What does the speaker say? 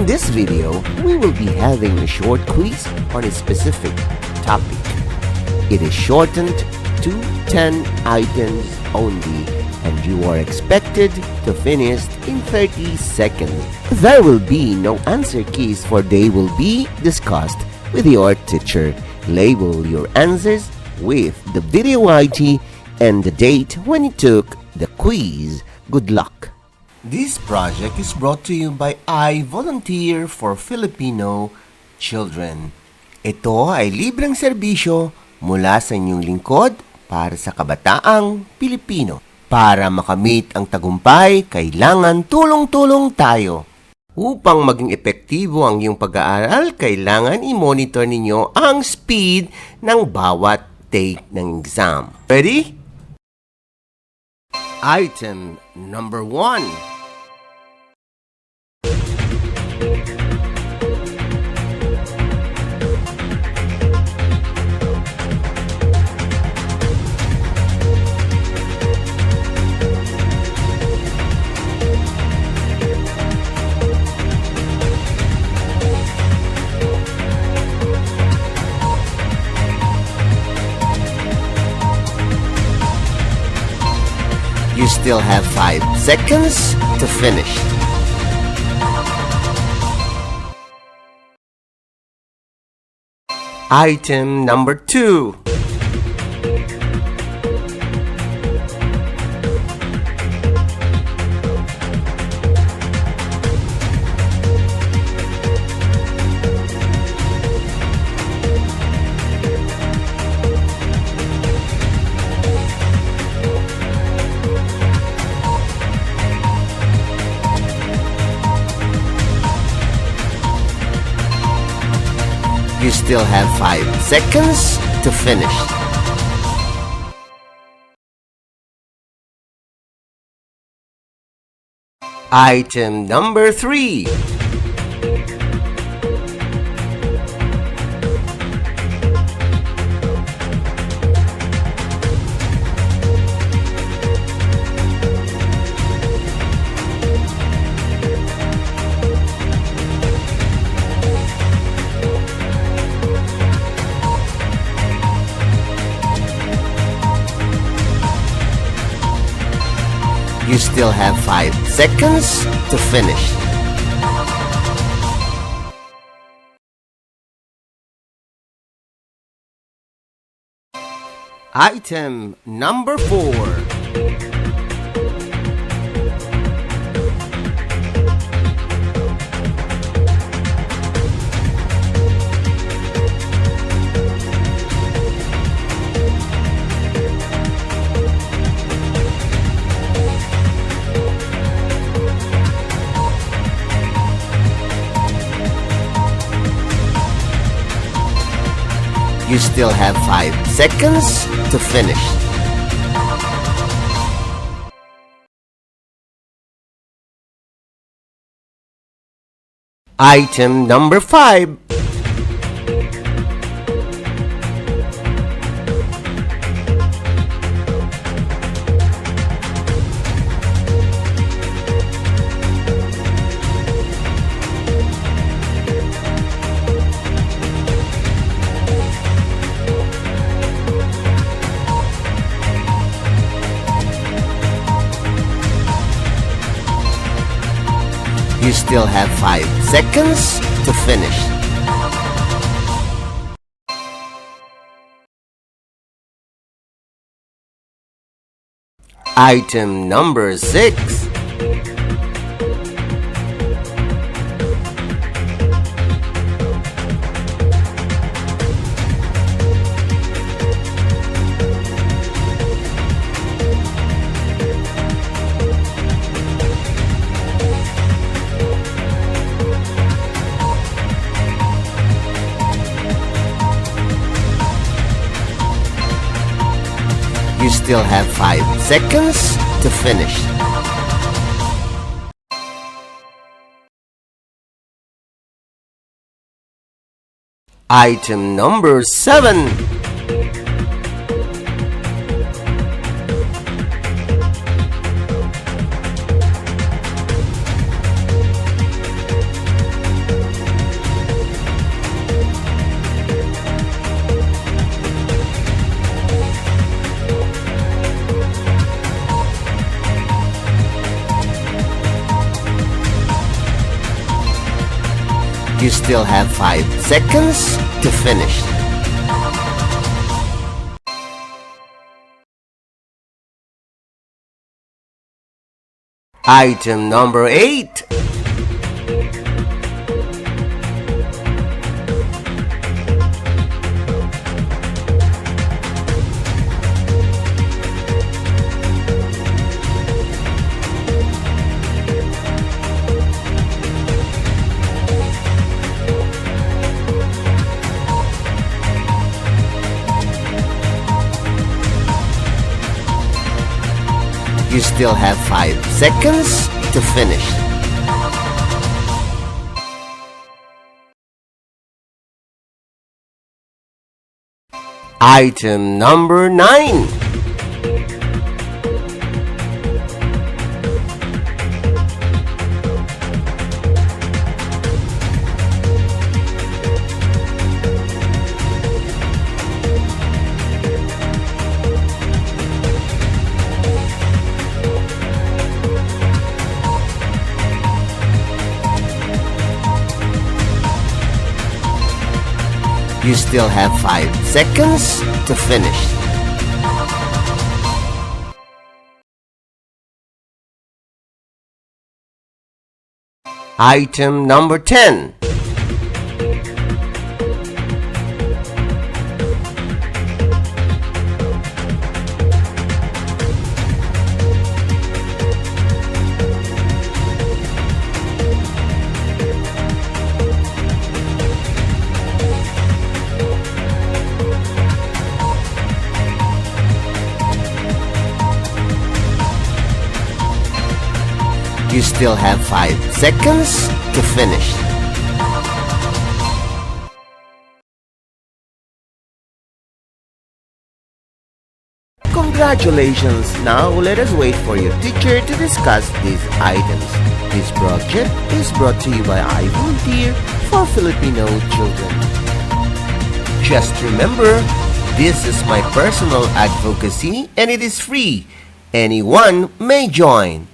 In this video, we will be having a short quiz on a specific topic. It is shortened to 10 items only, and you are expected to finish in 30 seconds. There will be no answer keys, for they will be discussed with your teacher. Label your answers with the video ID and the date when you took the quiz. Good luck! This project is brought to you by iVolunteer for Filipino Children. Ito ay libreng serbisyo mula sa inyong lingkod para sa kabataang Pilipino. Para makamit ang tagumpay, kailangan tulong-tulong tayo. Upang maging epektibo ang iyong pag-aaral, kailangan i-monitor ninyo ang speed ng bawat take ng exam. Ready? Item number 1. You still have 5 seconds to finish. Item number 2. You still have 5 seconds to finish. Item number 3. You still have 5 seconds to finish. Item number 4. You still have 5 seconds to finish. Item number 5. You still have 5 seconds to finish. Item number 6. You still have 5 seconds to finish. Item number 7. You still have 5 seconds to finish. Item number 8. You still have 5 seconds to finish. Item number 9. You still have 5 seconds to finish. Item number 10. You still have 5 seconds to finish. Congratulations! Now let us wait for your teacher to discuss these items. This project is brought to you by iVolunteer for Filipino Children. Just remember, this is my personal advocacy and it is free. Anyone may join.